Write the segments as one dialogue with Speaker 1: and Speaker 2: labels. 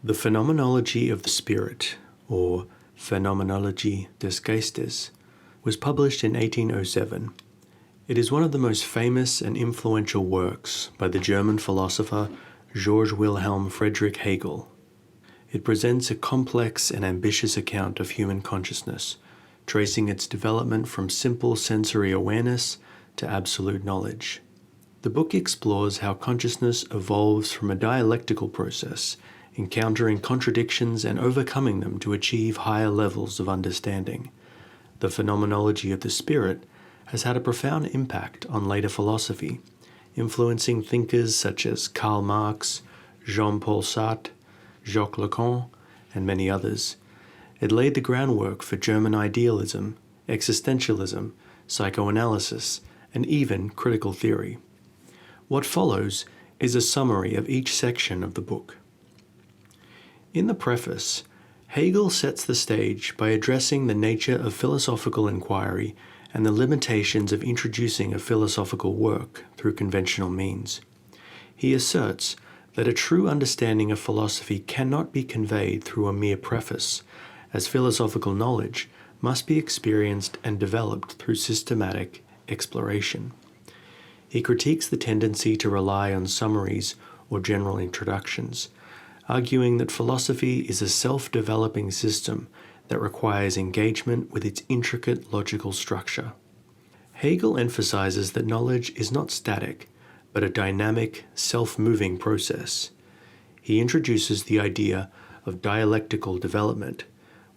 Speaker 1: The Phenomenology of the Spirit, or Phenomenology des Geistes, was published in 1807. It is one of the most famous and influential works by the German philosopher Georg Wilhelm Friedrich Hegel. It presents a complex and ambitious account of human consciousness, tracing its development from simple sensory awareness to absolute knowledge. The book explores how consciousness evolves from a dialectical process, encountering contradictions and overcoming them to achieve higher levels of understanding. The Phenomenology of the Spirit has had a profound impact on later philosophy, influencing thinkers such as Karl Marx, Jean-Paul Sartre, Jacques Lacan, and many others. It laid the groundwork for German idealism, existentialism, psychoanalysis, and even critical theory. What follows is a summary of each section of the book. In the preface, Hegel sets the stage by addressing the nature of philosophical inquiry and the limitations of introducing a philosophical work through conventional means. He asserts that a true understanding of philosophy cannot be conveyed through a mere preface, as philosophical knowledge must be experienced and developed through systematic exploration. He critiques the tendency to rely on summaries or general introductions, arguing that philosophy is a self-developing system that requires engagement with its intricate logical structure. Hegel emphasizes that knowledge is not static, but a dynamic, self-moving process. He introduces the idea of dialectical development,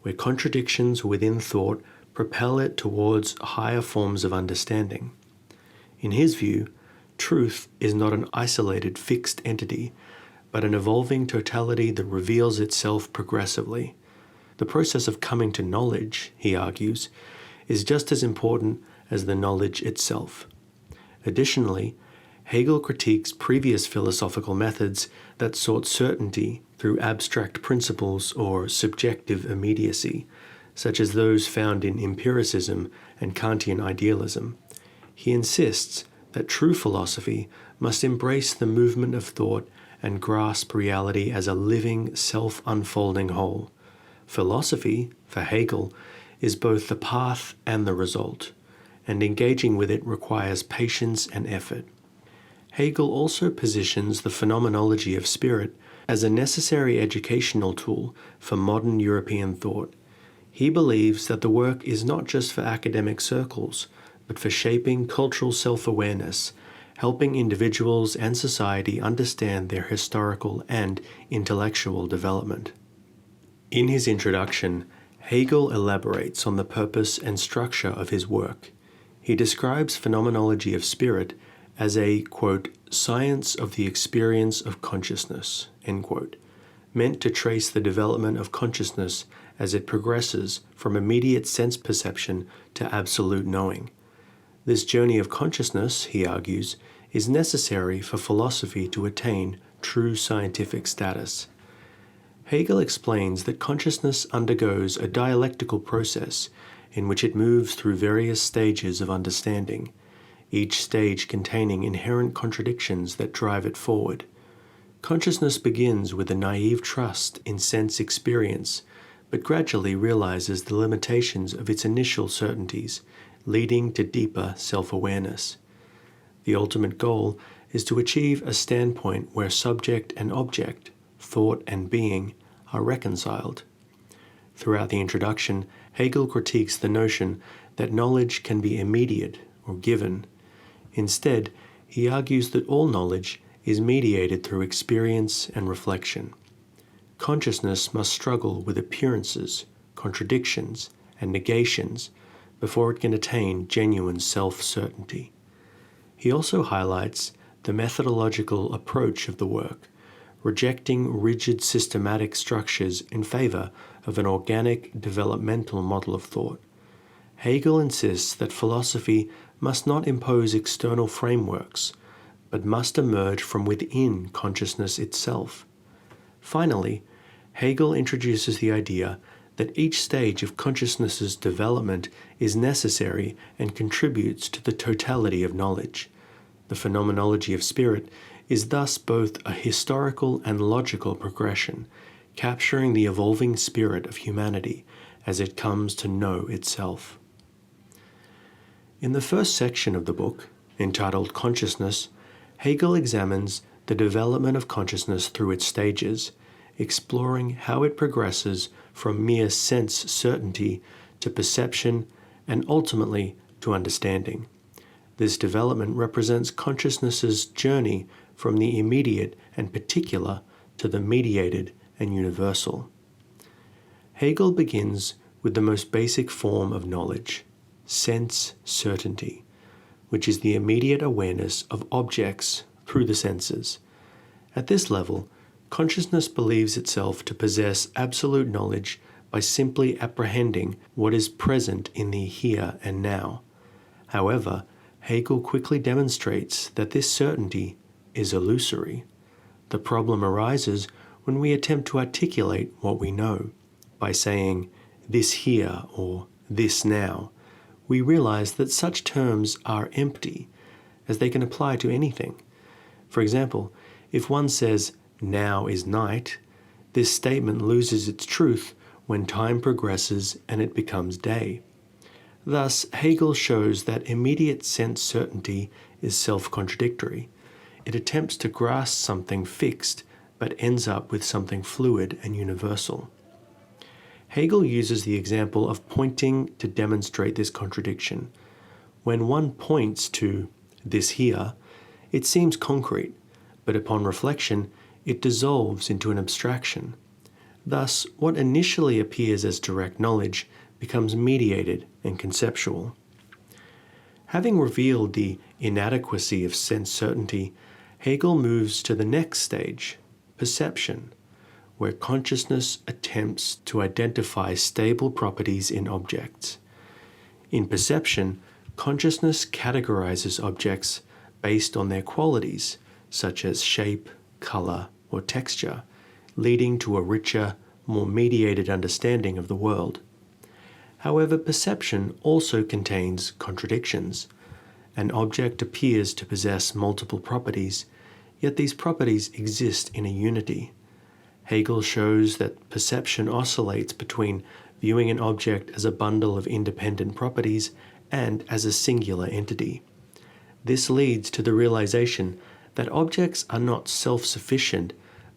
Speaker 1: where contradictions within thought propel it towards higher forms of understanding. In his view, truth is not an isolated, fixed entity, but an evolving totality that reveals itself progressively. The process of coming to knowledge, he argues, is just as important as the knowledge itself. Additionally, Hegel critiques previous philosophical methods that sought certainty through abstract principles or subjective immediacy, such as those found in empiricism and Kantian idealism. He insists that true philosophy must embrace the movement of thought and grasp reality as a living, self-unfolding whole. Philosophy, for Hegel, is both the path and the result, and engaging with it requires patience and effort. Hegel also positions the Phenomenology of Spirit as a necessary educational tool for modern European thought. He believes that the work is not just for academic circles, but for shaping cultural self-awareness, helping individuals and society understand their historical and intellectual development. In his introduction, Hegel elaborates on the purpose and structure of his work. He describes Phenomenology of Spirit as a, quote, science of the experience of consciousness, end quote, meant to trace the development of consciousness as it progresses from immediate sense perception to absolute knowing. This journey of consciousness, he argues, is necessary for philosophy to attain true scientific status. Hegel explains that consciousness undergoes a dialectical process in which it moves through various stages of understanding, each stage containing inherent contradictions that drive it forward. Consciousness begins with a naive trust in sense experience, but gradually realizes the limitations of its initial certainties, leading to deeper self-awareness. The ultimate goal is to achieve a standpoint where subject and object, thought and being, are reconciled. Throughout the introduction, Hegel critiques the notion that knowledge can be immediate or given. Instead, he argues that all knowledge is mediated through experience and reflection. Consciousness must struggle with appearances, contradictions, and negations before it can attain genuine self-certainty. He also highlights the methodological approach of the work, rejecting rigid systematic structures in favor of an organic developmental model of thought. Hegel insists that philosophy must not impose external frameworks, but must emerge from within consciousness itself. Finally, Hegel introduces the idea that each stage of consciousness's development is necessary and contributes to the totality of knowledge. The Phenomenology of Spirit is thus both a historical and logical progression, capturing the evolving spirit of humanity as it comes to know itself. In the first section of the book, entitled Consciousness, Hegel examines the development of consciousness through its stages, exploring how it progresses from mere sense certainty to perception and ultimately to understanding. This development represents consciousness's journey from the immediate and particular to the mediated and universal. Hegel begins with the most basic form of knowledge, sense certainty, which is the immediate awareness of objects through the senses. At this level, consciousness believes itself to possess absolute knowledge by simply apprehending what is present in the here and now. However, Hegel quickly demonstrates that this certainty is illusory. The problem arises when we attempt to articulate what we know. By saying, this here or this now, we realize that such terms are empty, as they can apply to anything. For example, if one says, now is night, this statement loses its truth when time progresses and it becomes day. Thus, Hegel shows that immediate sense certainty is self-contradictory. It attempts to grasp something fixed, but ends up with something fluid and universal. Hegel uses the example of pointing to demonstrate this contradiction. When one points to this here, it seems concrete, but upon reflection, it dissolves into an abstraction. Thus, what initially appears as direct knowledge becomes mediated and conceptual. Having revealed the inadequacy of sense certainty, Hegel moves to the next stage, perception, where consciousness attempts to identify stable properties in objects. In perception, consciousness categorizes objects based on their qualities, such as shape, color, or texture, leading to a richer, more mediated understanding of the world. However, perception also contains contradictions. An object appears to possess multiple properties, yet these properties exist in a unity. Hegel shows that perception oscillates between viewing an object as a bundle of independent properties and as a singular entity. This leads to the realization that objects are not self-sufficient,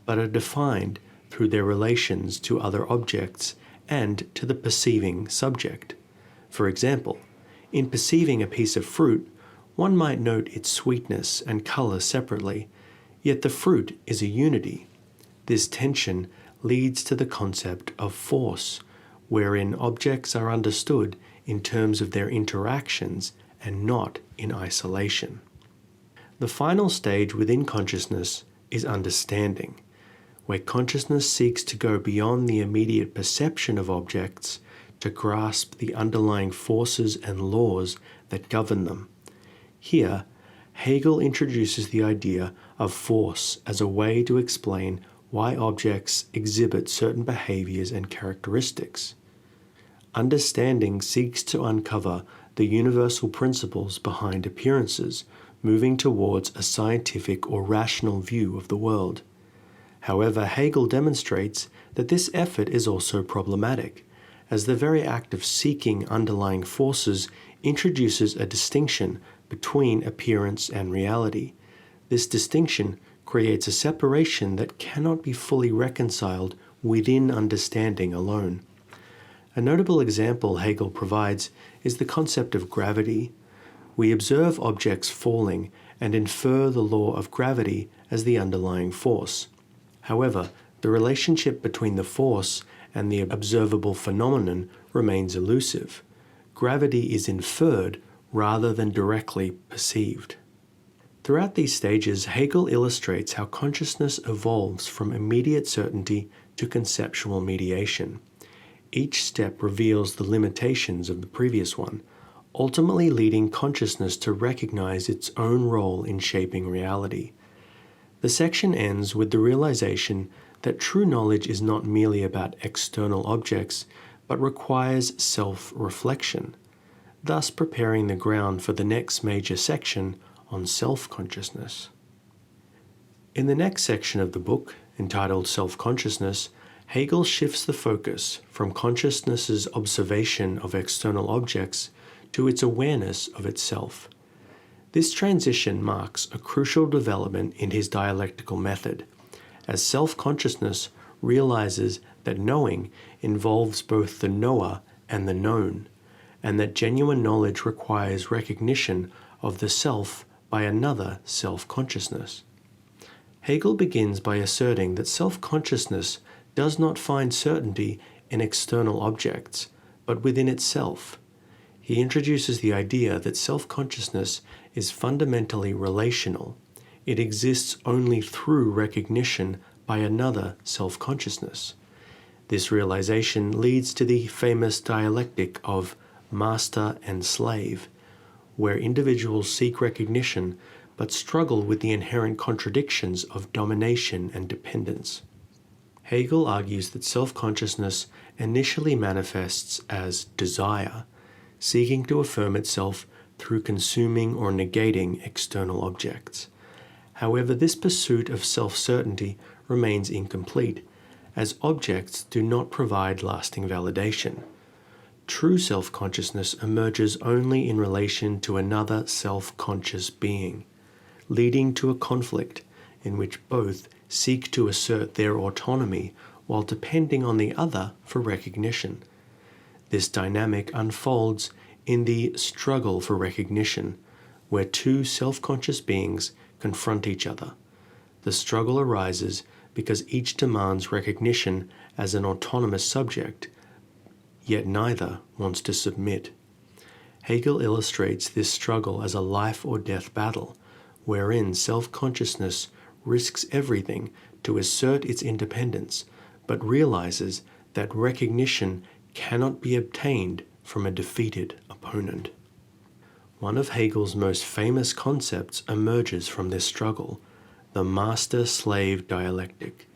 Speaker 1: but are defined through their relations to other objects and to the perceiving subject. For example, in perceiving a piece of fruit, one might note its sweetness and color separately, yet the fruit is a unity. This tension leads to the concept of force, wherein objects are understood in terms of their interactions and not in isolation. The final stage within consciousness is understanding, where consciousness seeks to go beyond the immediate perception of objects to grasp the underlying forces and laws that govern them. Here, Hegel introduces the idea of force as a way to explain why objects exhibit certain behaviors and characteristics. Understanding seeks to uncover the universal principles behind appearances, moving towards a scientific or rational view of the world. However, Hegel demonstrates that this effort is also problematic, as the very act of seeking underlying forces introduces a distinction between appearance and reality. This distinction creates a separation that cannot be fully reconciled within understanding alone. A notable example Hegel provides is the concept of gravity. We observe objects falling and infer the law of gravity as the underlying force. However, the relationship between the force and the observable phenomenon remains elusive. Gravity is inferred rather than directly perceived. Throughout these stages, Hegel illustrates how consciousness evolves from immediate certainty to conceptual mediation. Each step reveals the limitations of the previous one, ultimately leading consciousness to recognize its own role in shaping reality. The section ends with the realization that true knowledge is not merely about external objects, but requires self-reflection, thus preparing the ground for the next major section on self-consciousness. In the next section of the book, entitled Self-Consciousness, Hegel shifts the focus from consciousness's observation of external objects to its awareness of itself. This transition marks a crucial development in his dialectical method, as self-consciousness realizes that knowing involves both the knower and the known, and that genuine knowledge requires recognition of the self by another self-consciousness. Hegel begins by asserting that self-consciousness does not find certainty in external objects, but within itself. He introduces the idea that self-consciousness is fundamentally relational. It exists only through recognition by another self-consciousness. This realization leads to the famous dialectic of master and slave, where individuals seek recognition but struggle with the inherent contradictions of domination and dependence. Hegel argues that self-consciousness initially manifests as desire, seeking to affirm itself through consuming or negating external objects. However, this pursuit of self-certainty remains incomplete, as objects do not provide lasting validation. True self-consciousness emerges only in relation to another self-conscious being, leading to a conflict in which both seek to assert their autonomy while depending on the other for recognition. This dynamic unfolds in the struggle for recognition, where two self-conscious beings confront each other. The struggle arises because each demands recognition as an autonomous subject, yet neither wants to submit. Hegel illustrates this struggle as a life or death battle, wherein self-consciousness risks everything to assert its independence, but realizes that recognition cannot be obtained from a defeated opponent. One of Hegel's most famous concepts emerges from this struggle, the master-slave dialectic.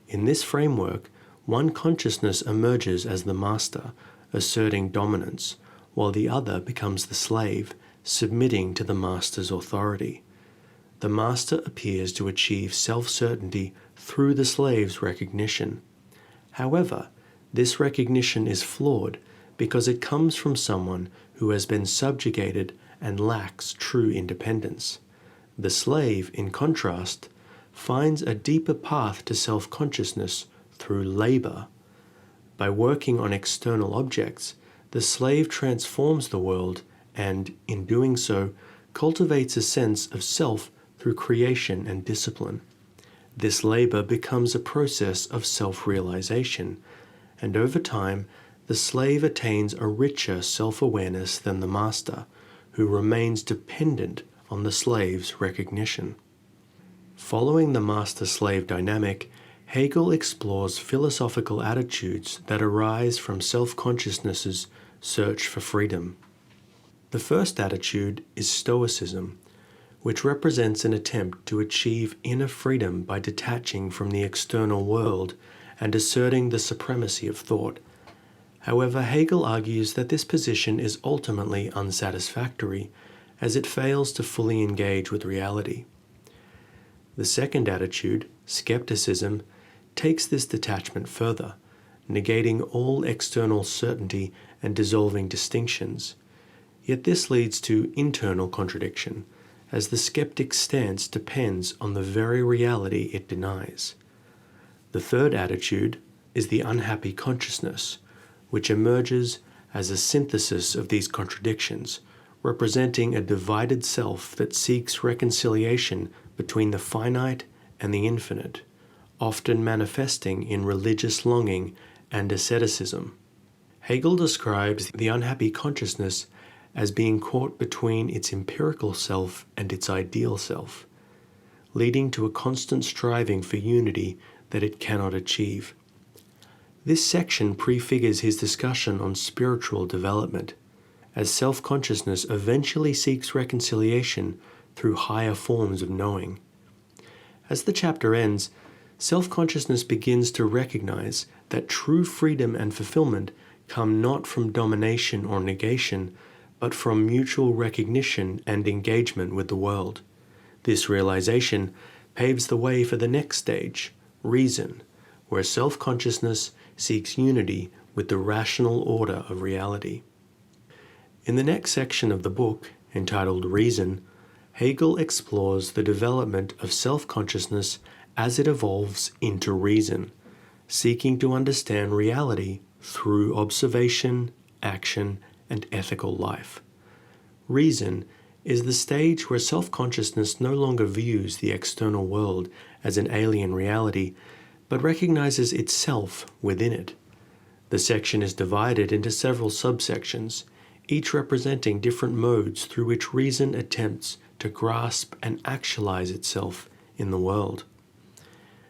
Speaker 1: In this framework, one consciousness emerges as the master, asserting dominance, while the other becomes the slave, submitting to the master's authority. The master appears to achieve self-certainty through the slave's recognition. However, this recognition is flawed because it comes from someone who has been subjugated and lacks true independence. The slave, in contrast, finds a deeper path to self-consciousness through labor. By working on external objects, the slave transforms the world and, in doing so, cultivates a sense of self through creation and discipline. This labor becomes a process of self-realization, and over time, the slave attains a richer self-awareness than the master, who remains dependent on the slave's recognition. Following the master-slave dynamic, Hegel explores philosophical attitudes that arise from self-consciousness's search for freedom. The first attitude is Stoicism, which represents an attempt to achieve inner freedom by detaching from the external world and asserting the supremacy of thought. However, Hegel argues that this position is ultimately unsatisfactory, as it fails to fully engage with reality. The second attitude, skepticism, takes this detachment further, negating all external certainty and dissolving distinctions. Yet this leads to internal contradiction, as the skeptic's stance depends on the very reality it denies. The third attitude is the unhappy consciousness, which emerges as a synthesis of these contradictions, representing a divided self that seeks reconciliation between the finite and the infinite, often manifesting in religious longing and asceticism. Hegel describes the unhappy consciousness as being caught between its empirical self and its ideal self, leading to a constant striving for unity that it cannot achieve. This section prefigures his discussion on spiritual development, as self-consciousness eventually seeks reconciliation through higher forms of knowing. As the chapter ends, self-consciousness begins to recognize that true freedom and fulfillment come not from domination or negation, but from mutual recognition and engagement with the world. This realization paves the way for the next stage, reason, where self-consciousness seeks unity with the rational order of reality. In the next section of the book, entitled Reason, Hegel explores the development of self-consciousness as it evolves into reason, seeking to understand reality through observation, action, and ethical life. Reason is the stage where self-consciousness no longer views the external world as an alien reality, but recognizes itself within it. The section is divided into several subsections, each representing different modes through which reason attempts to grasp and actualize itself in the world.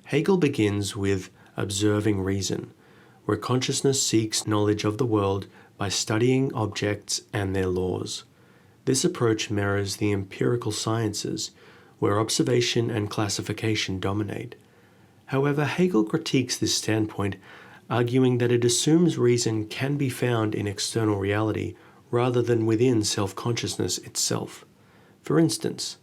Speaker 1: Hegel begins with observing reason, where consciousness seeks knowledge of the world by studying objects and their laws. This approach mirrors the empirical sciences, where observation and classification dominate. However, Hegel critiques this standpoint, arguing that it assumes reason can be found in external reality rather than within self-consciousness itself. For instance,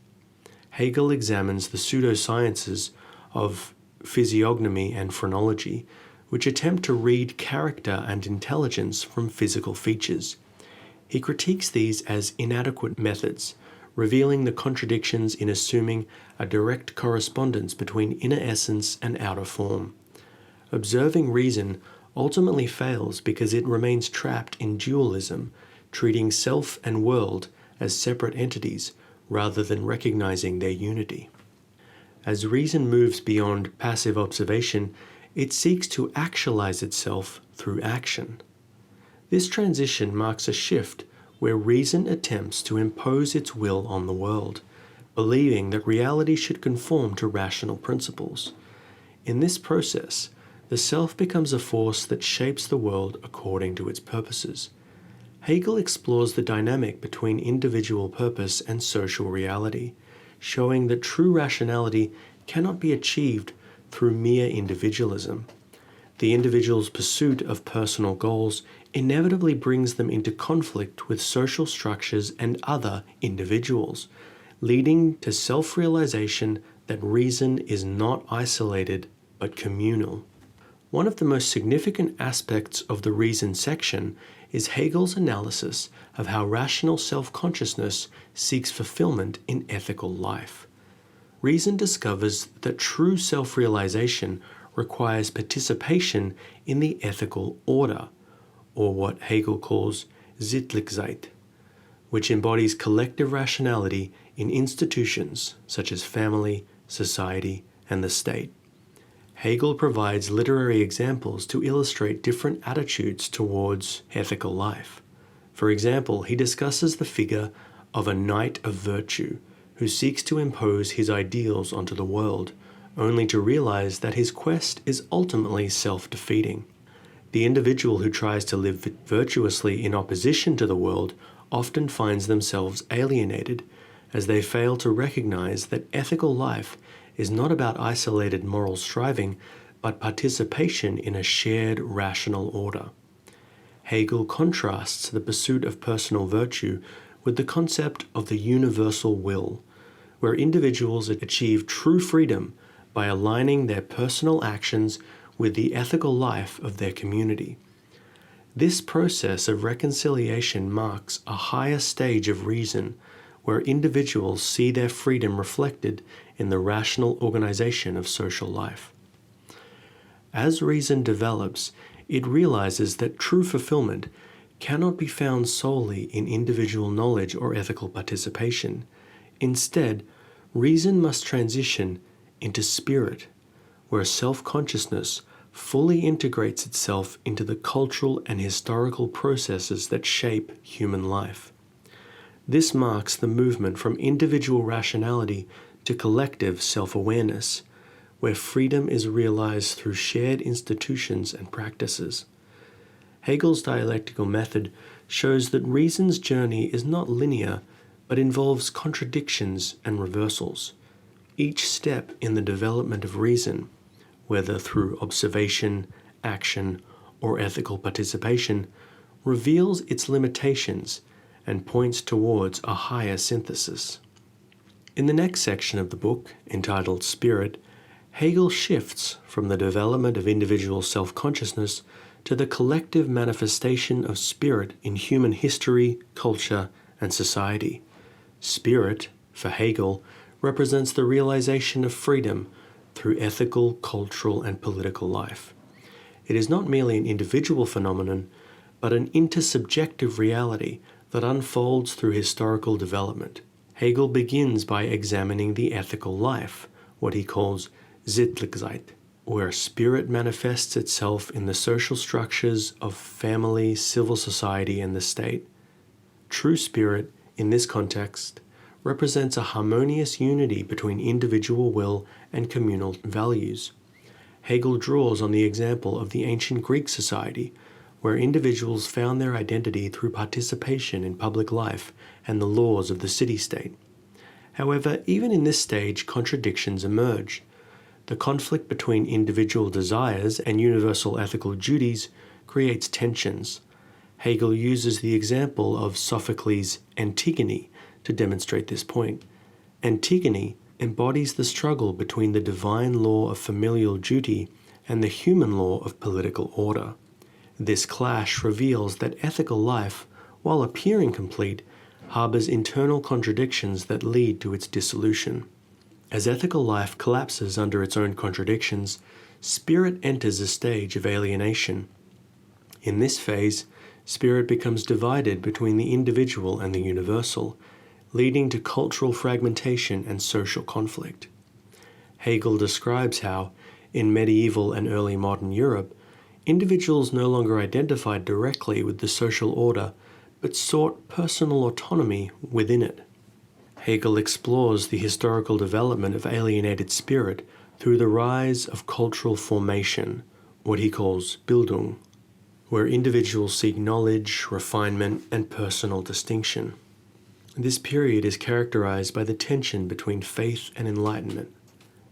Speaker 1: Hegel examines the pseudosciences of physiognomy and phrenology, which attempt to read character and intelligence from physical features. He critiques these as inadequate methods, revealing the contradictions in assuming a direct correspondence between inner essence and outer form. Observing reason ultimately fails because it remains trapped in dualism, treating self and world as separate entities rather than recognizing their unity. As reason moves beyond passive observation, it seeks to actualize itself through action. This transition marks a shift where reason attempts to impose its will on the world, believing that reality should conform to rational principles. In this process, the self becomes a force that shapes the world according to its purposes. Hegel explores the dynamic between individual purpose and social reality, showing that true rationality cannot be achieved through mere individualism. The individual's pursuit of personal goals inevitably brings them into conflict with social structures and other individuals, leading to self-realization that reason is not isolated but communal. One of the most significant aspects of the reason section is Hegel's analysis of how rational self-consciousness seeks fulfillment in ethical life. Reason discovers that true self-realization requires participation in the ethical order, or what Hegel calls Sittlichkeit, which embodies collective rationality in institutions such as family, society, and the state. Hegel provides literary examples to illustrate different attitudes towards ethical life. For example, he discusses the figure of a knight of virtue who seeks to impose his ideals onto the world, only to realize that his quest is ultimately self-defeating. The individual who tries to live virtuously in opposition to the world often finds themselves alienated, as they fail to recognize that ethical life is not about isolated moral striving, but participation in a shared rational order. Hegel contrasts the pursuit of personal virtue with the concept of the universal will, where individuals achieve true freedom by aligning their personal actions with the ethical life of their community. This process of reconciliation marks a higher stage of reason, where individuals see their freedom reflected in the rational organization of social life. As reason develops, it realizes that true fulfillment cannot be found solely in individual knowledge or ethical participation. Instead, reason must transition into spirit, where self-consciousness fully integrates itself into the cultural and historical processes that shape human life. This marks the movement from individual rationality to collective self-awareness, where freedom is realized through shared institutions and practices. Hegel's dialectical method shows that reason's journey is not linear, but involves contradictions and reversals. Each step in the development of reason, whether through observation, action, or ethical participation, reveals its limitations and points towards a higher synthesis. In the next section of the book, entitled Spirit, Hegel shifts from the development of individual self-consciousness to the collective manifestation of spirit in human history, culture, and society. Spirit, for Hegel, represents the realization of freedom through ethical, cultural, and political life. It is not merely an individual phenomenon, but an intersubjective reality that unfolds through historical development. Hegel begins by examining the ethical life, what he calls Sittlichkeit, where spirit manifests itself in the social structures of family, civil society, and the state. True spirit, in this context, represents a harmonious unity between individual will and communal values. Hegel draws on the example of the ancient Greek society, where individuals found their identity through participation in public life and the laws of the city-state. However, even in this stage, contradictions emerge. The conflict between individual desires and universal ethical duties creates tensions. Hegel uses the example of Sophocles' Antigone to demonstrate this point. Antigone embodies the struggle between the divine law of familial duty and the human law of political order. This clash reveals that ethical life, while appearing complete, harbors internal contradictions that lead to its dissolution. As ethical life collapses under its own contradictions, spirit enters a stage of alienation. In this phase, spirit becomes divided between the individual and the universal, leading to cultural fragmentation and social conflict. Hegel describes how, in medieval and early modern Europe, individuals no longer identified directly with the social order, but sought personal autonomy within it. Hegel explores the historical development of alienated spirit through the rise of cultural formation, what he calls Bildung, where individuals seek knowledge, refinement, and personal distinction. This period is characterized by the tension between faith and enlightenment,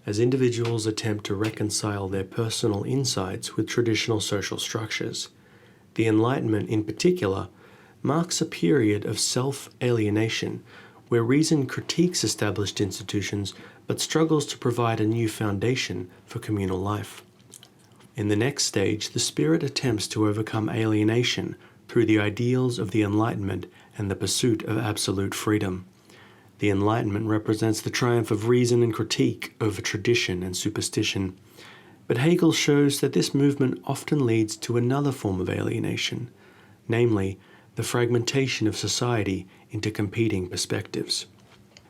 Speaker 1: as individuals attempt to reconcile their personal insights with traditional social structures. The Enlightenment, in particular, marks a period of self-alienation where reason critiques established institutions but struggles to provide a new foundation for communal life. In the next stage, the spirit attempts to overcome alienation through the ideals of the Enlightenment and the pursuit of absolute freedom. The Enlightenment represents the triumph of reason and critique over tradition and superstition. But Hegel shows that this movement often leads to another form of alienation, namely, the fragmentation of society into competing perspectives.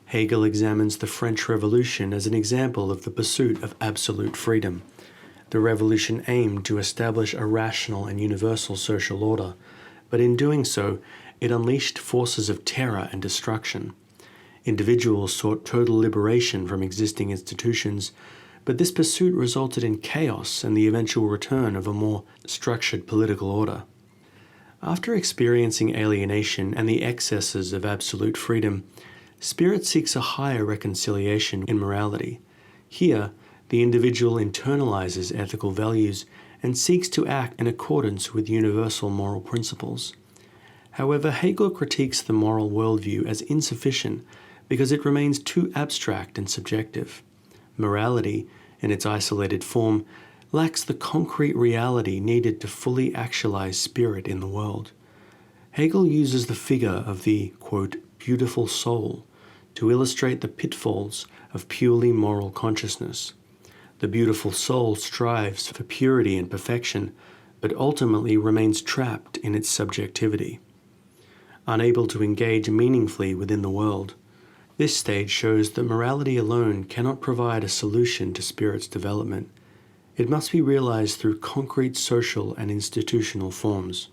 Speaker 1: Hegel examines the French Revolution as an example of the pursuit of absolute freedom. The revolution aimed to establish a rational and universal social order, but in doing so, it unleashed forces of terror and destruction. Individuals sought total liberation from existing institutions, but this pursuit resulted in chaos and the eventual return of a more structured political order. After experiencing alienation and the excesses of absolute freedom, spirit seeks a higher reconciliation in morality. Here, the individual internalizes ethical values and seeks to act in accordance with universal moral principles. However, Hegel critiques the moral worldview as insufficient because it remains too abstract and subjective. Morality, in its isolated form, lacks the concrete reality needed to fully actualize spirit in the world. Hegel uses the figure of the, quote, beautiful soul to illustrate the pitfalls of purely moral consciousness. The beautiful soul strives for purity and perfection, but ultimately remains trapped in its subjectivity, unable to engage meaningfully within the world. This stage shows that morality alone cannot provide a solution to spirit's development. It must be realized through concrete social and institutional forms.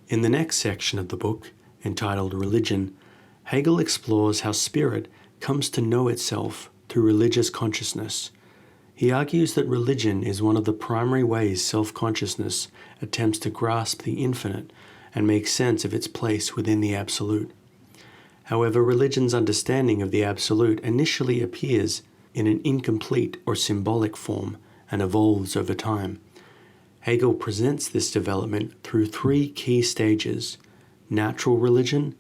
Speaker 1: In the next section of the book, entitled Religion, Hegel explores how spirit comes to know itself through religious consciousness. He argues that religion is one of the primary ways self-consciousness attempts to grasp the infinite and make sense of its place within the absolute. However, religion's understanding of the absolute initially appears in an incomplete or symbolic form and evolves over time. Hegel presents this development through three key stages: natural religion,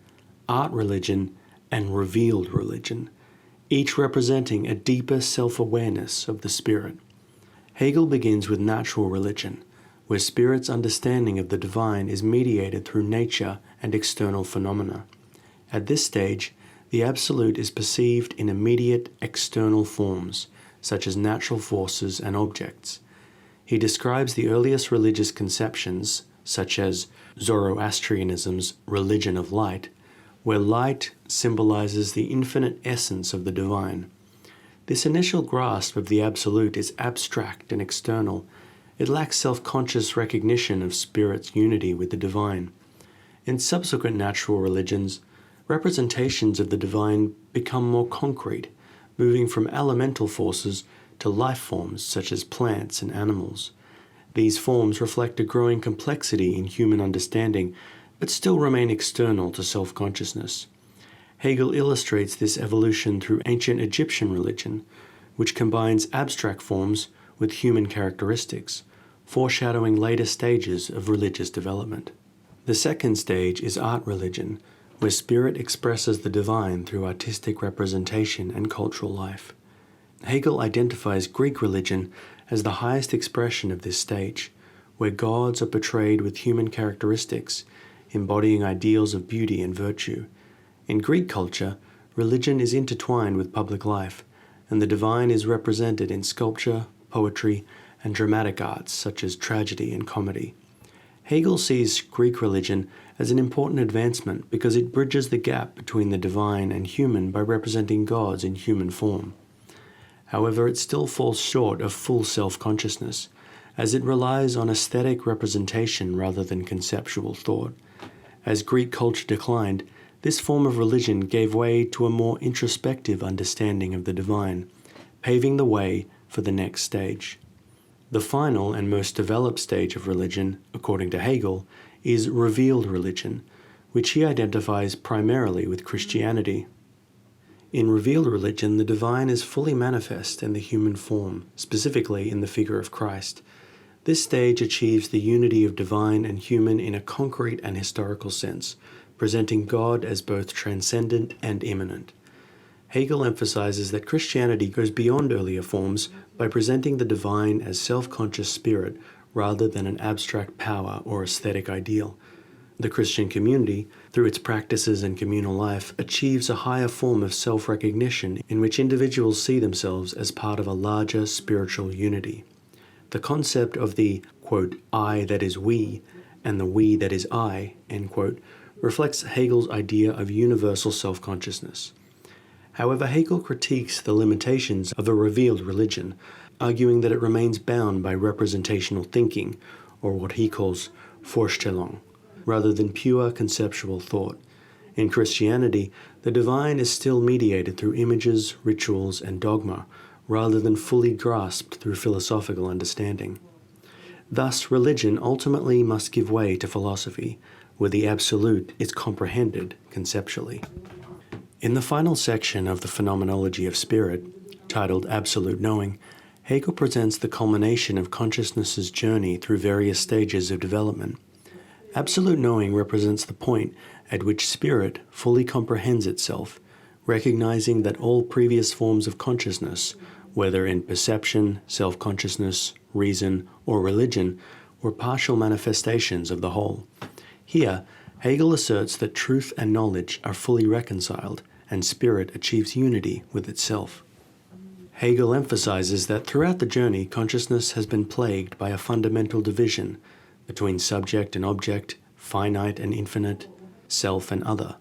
Speaker 1: art religion, and revealed religion. each representing a deeper self-awareness of the spirit. Hegel begins with natural religion, where spirit's understanding of the divine is mediated through nature and external phenomena. At this stage, the absolute is perceived in immediate external forms, such as natural forces and objects. He describes the earliest religious conceptions, such as Zoroastrianism's religion of light, where light symbolizes the infinite essence of the divine. This initial grasp of the absolute is abstract and external. It lacks self-conscious recognition of spirit's unity with the divine. In subsequent natural religions, representations of the divine become more concrete, moving from elemental forces to life forms such as plants and animals. These forms reflect a growing complexity in human understanding, but still remain external to self-consciousness. Hegel illustrates this evolution through ancient Egyptian religion, which combines abstract forms with human characteristics, foreshadowing later stages of religious development. The second stage is art religion, where spirit expresses the divine through artistic representation and cultural life. Hegel identifies Greek religion as the highest expression of this stage, where gods are portrayed with human characteristics, embodying ideals of beauty and virtue. In Greek culture, religion is intertwined with public life, and the divine is represented in sculpture, poetry, and dramatic arts such as tragedy and comedy. Hegel sees Greek religion as an important advancement because it bridges the gap between the divine and human by representing gods in human form. However, it still falls short of full self-consciousness, as it relies on aesthetic representation rather than conceptual thought. As Greek culture declined, this form of religion gave way to a more introspective understanding of the divine, paving the way for the next stage. The final and most developed stage of religion, according to Hegel, is revealed religion, which he identifies primarily with Christianity. In revealed religion, the divine is fully manifest in the human form, specifically in the figure of Christ. This stage achieves the unity of divine and human in a concrete and historical sense, presenting God as both transcendent and immanent. Hegel emphasizes that Christianity goes beyond earlier forms by presenting the divine as self-conscious spirit rather than an abstract power or aesthetic ideal. The Christian community, through its practices and communal life, achieves a higher form of self-recognition in which individuals see themselves as part of a larger spiritual unity. The concept of the, quote, I that is we, and the we that is I, end quote, reflects Hegel's idea of universal self-consciousness. However, Hegel critiques the limitations of a revealed religion, arguing that it remains bound by representational thinking, or what he calls Vorstellung, rather than pure conceptual thought. In Christianity, the divine is still mediated through images, rituals, and dogma, rather than fully grasped through philosophical understanding. Thus, religion ultimately must give way to philosophy, where the absolute is comprehended conceptually. In the final section of the Phenomenology of Spirit, titled Absolute Knowing, Hegel presents the culmination of consciousness's journey through various stages of development. Absolute knowing represents the point at which spirit fully comprehends itself, recognizing that all previous forms of consciousness, whether in perception, self-consciousness, reason, or religion, were partial manifestations of the whole. Here, Hegel asserts that truth and knowledge are fully reconciled, and spirit achieves unity with itself. Hegel emphasizes that throughout the journey, consciousness has been plagued by a fundamental division between subject and object, finite and infinite, self and other.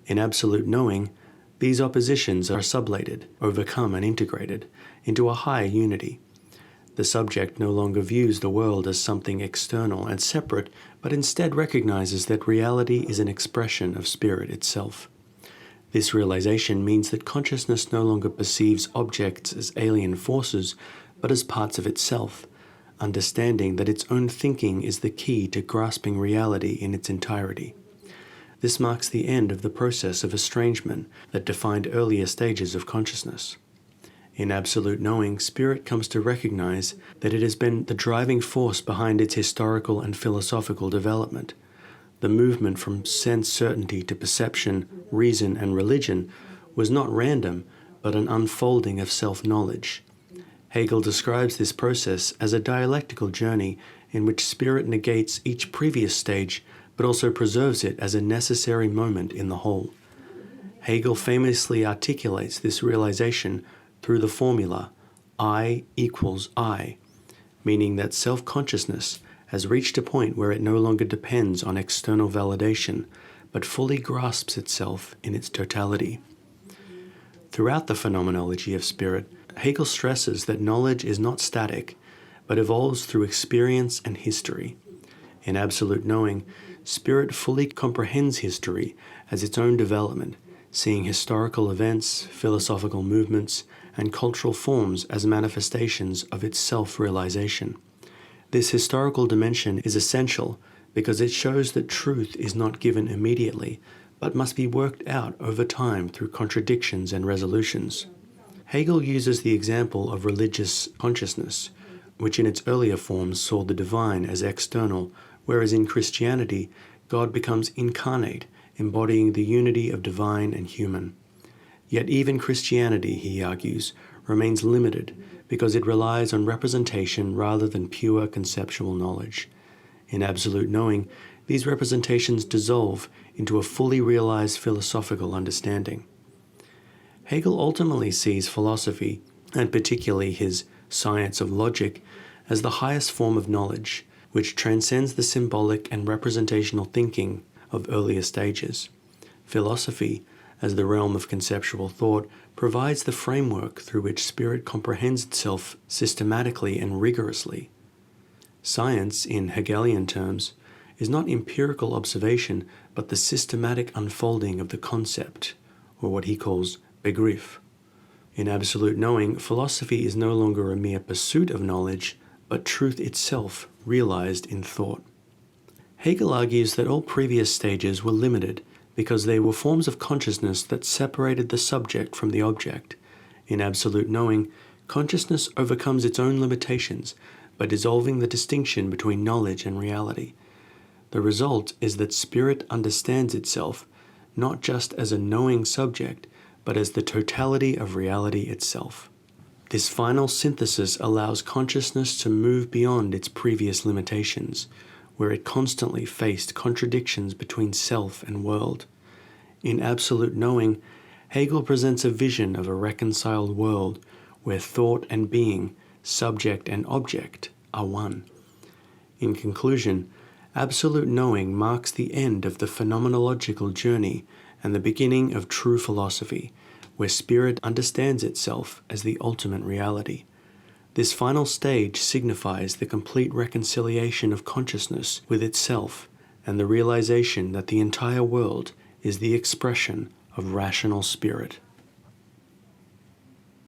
Speaker 1: In absolute knowing, these oppositions are sublated, overcome and integrated into a higher unity. The subject no longer views the world as something external and separate, but instead recognizes that reality is an expression of spirit itself. This realization means that consciousness no longer perceives objects as alien forces, but as parts of itself, understanding that its own thinking is the key to grasping reality in its entirety. This marks the end of the process of estrangement that defined earlier stages of consciousness. In absolute knowing, spirit comes to recognize that it has been the driving force behind its historical and philosophical development. The movement from sense certainty to perception, reason, and religion was not random, but an unfolding of self-knowledge. Hegel describes this process as a dialectical journey in which spirit negates each previous stage, but also preserves it as a necessary moment in the whole. Hegel famously articulates this realization through the formula I equals I, meaning that self-consciousness has reached a point where it no longer depends on external validation, but fully grasps itself in its totality. Throughout the Phenomenology of Spirit, Hegel stresses that knowledge is not static, but evolves through experience and history. In absolute knowing, spirit fully comprehends history as its own development, seeing historical events, philosophical movements, and cultural forms as manifestations of its self-realization. This historical dimension is essential because it shows that truth is not given immediately, but must be worked out over time through contradictions and resolutions. Hegel uses the example of religious consciousness, which in its earlier forms saw the divine as external, whereas in Christianity, God becomes incarnate, embodying the unity of divine and human. Yet even Christianity, he argues, remains limited because it relies on representation rather than pure conceptual knowledge. In absolute knowing, these representations dissolve into a fully realized philosophical understanding. Hegel ultimately sees philosophy, and particularly his science of logic, as the highest form of knowledge, which transcends the symbolic and representational thinking of earlier stages. Philosophy, as the realm of conceptual thought, provides the framework through which spirit comprehends itself systematically and rigorously. Science, in Hegelian terms, is not empirical observation, but the systematic unfolding of the concept, or what he calls Begriff. In absolute knowing, philosophy is no longer a mere pursuit of knowledge, but truth itself realized in thought. Hegel argues that all previous stages were limited because they were forms of consciousness that separated the subject from the object. In absolute knowing, consciousness overcomes its own limitations by dissolving the distinction between knowledge and reality. The result is that spirit understands itself not just as a knowing subject, but as the totality of reality itself. This final synthesis allows consciousness to move beyond its previous limitations, where it constantly faced contradictions between self and world. In absolute knowing, Hegel presents a vision of a reconciled world where thought and being, subject and object, are one. In conclusion, absolute knowing marks the end of the phenomenological journey and the beginning of true philosophy, where spirit understands itself as the ultimate reality. This final stage signifies the complete reconciliation of consciousness with itself and the realization that the entire world is the expression of rational spirit.